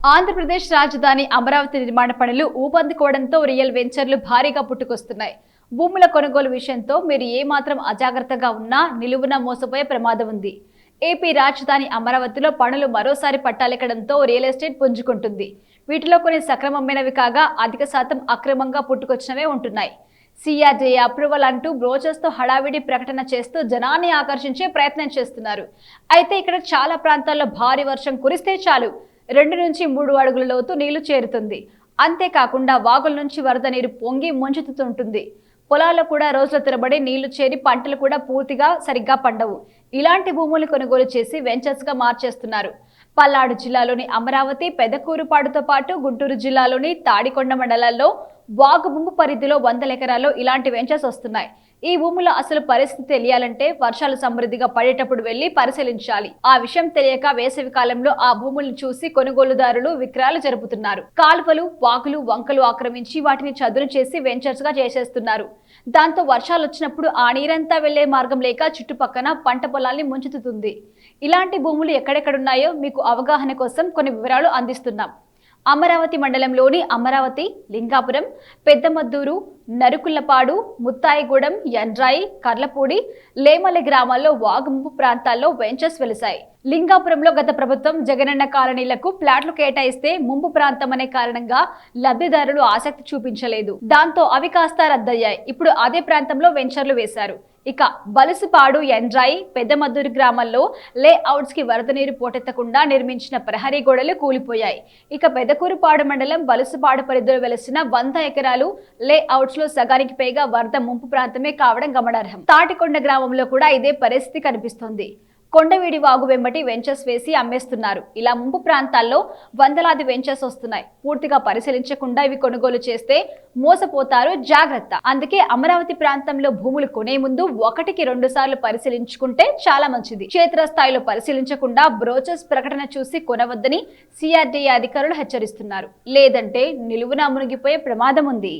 ఆంధ్రప్రదేశ్ రాజధాని అమరావతి నిర్మాణ పనులు ఊపందుకోవడంతో రియల్ వెంచర్లు భారీగా పుట్టుకొస్తున్నాయి. భూముల కొనుగోలు విషయంతో మీరు ఏమాత్రం అజాగ్రత్తగా ఉన్నా నిలువున మోసపోయే ప్రమాదం ఉంది. ఏపీ రాజధాని అమరావతిలో పనులు మరోసారి పట్టాలెక్కడంతో రియల్ ఎస్టేట్ పుంజుకుంటుంది. వీటిలో కొన్ని సక్రమమైనవి కాగా అధిక శాతం అక్రమంగా పుట్టుకొచ్చినవే ఉంటున్నాయి. సిఆర్డీఏ అప్రూవల్ అంటూ బ్రోచర్స్ తో హడావిడి ప్రకటన చేస్తూ జనాన్ని ఆకర్షించే ప్రయత్నం చేస్తున్నారు. అయితే ఇక్కడ చాలా ప్రాంతాల్లో భారీ వర్షం కురిస్తే చాలు 2 నుంచి 3 అడుగుల లోతు నీళ్లు చేరుతుంది. అంతేకాకుండా వాగుల నుంచి వరద నీరు పొంగి ముంచెత్తుతుంటుంది. పొలాల్లో కూడా రోజుల తరబడి నీళ్లు చేరి పంటలు కూడా పూర్తిగా సరిగ్గా పండవు. ఇలాంటి భూములు కొనుగోలు చేసి వెంచర్స్ గా మార్చేస్తున్నారు. పల్నాడు జిల్లాలోని అమరావతి, పెదకూరుపాడుతో పాటు గుంటూరు జిల్లాలోని తాడికొండ మండలాల్లో వాగు ముంపు పరిధిలో 100 ఎకరాల్లో ఇలాంటి వెంచర్స్ వస్తున్నాయి. ఈ భూముల అసలు పరిస్థితి తెలియాలంటే వర్షాలు సమృద్ధిగా పడేటప్పుడు వెళ్లి పరిశీలించాలి. ఆ విషయం తెలియక వేసవి కాలంలో ఆ భూములను చూసి కొనుగోలుదారులు విక్రయాలు జరుపుతున్నారు. కాలువలు, వాగులు, వంకలు ఆక్రమించి వాటిని చదును చేసి వెంచర్స్ గా చేసేస్తున్నారు. దాంతో వర్షాలు వచ్చినప్పుడు ఆ నీరంతా వెళ్లే మార్గం లేక చుట్టుపక్కన పంట పొలాల్ని ముంచుతుంది. ఇలాంటి భూములు ఎక్కడెక్కడున్నాయో మీకు అవగాహన కోసం కొన్ని వివరాలు అందిస్తున్నాం. అమరావతి మండలంలోని అమరావతి, లింగాపురం, పెద్దమద్దూరు, నరుకుళ్లపాడు, ముత్తాయిగూడెం, యండ్రాయి, కర్లపూడి, లేమలి గ్రామాల్లో వాగు ముంపు ప్రాంతాల్లో వెంచర్స్ వెలిశాయి. లింగాపురంలో గత ప్రభుత్వం జగనన్న కాలనీలకు ప్లాట్లు కేటాయిస్తే ముంపు ప్రాంతం అనే కారణంగా లబ్ధిదారులు ఆసక్తి చూపించలేదు. దాంతో అవి కాస్త రద్దయ్యాయి. ఇప్పుడు అదే ప్రాంతంలో వెంచర్లు వేశారు. ఇక బలుసుపాడు, యండ్రాయి, పెద్దమద్దూరు గ్రామాల్లో లేఅవుట్స్ కి వరద నీరు పోటెత్తకుండా నిర్మించిన ప్రహరీ గోడలు కూలిపోయాయి. ఇక పెదకూరుపాడు మండలం బలుసుపాడు పరిధిలో వెలిసిన 100 ఎకరాలు లేఅవుట్స్ లో సగానికి పైగా వరద ముంపు ప్రాంతమే కావడం గమనార్హం. తాటికొండ గ్రామంలో కూడా ఇదే పరిస్థితి కనిపిస్తోంది. కొండవీడి వాగు వెంబటి వెంచర్స్ వేసి అమ్మేస్తున్నారు. ఇలా ముంపు ప్రాంతాల్లో వందలాది వెంచర్స్ వస్తున్నాయి. పూర్తిగా పరిశీలించకుండా ఇవి కొనుగోలు చేస్తే మోసపోతారు, జాగ్రత్త. అందుకే అమరావతి ప్రాంతంలో భూములు కొనే ముందు 1కి 2 సార్లు పరిశీలించుకుంటే చాలా మంచిది. క్షేత్రస్థాయిలో పరిశీలించకుండా బ్రోచర్స్ ప్రకటన చూసి కొనవద్దని సిఆర్డీఏ అధికారులు హెచ్చరిస్తున్నారు. లేదంటే నిలువున మునిగిపోయే ప్రమాదం ఉంది.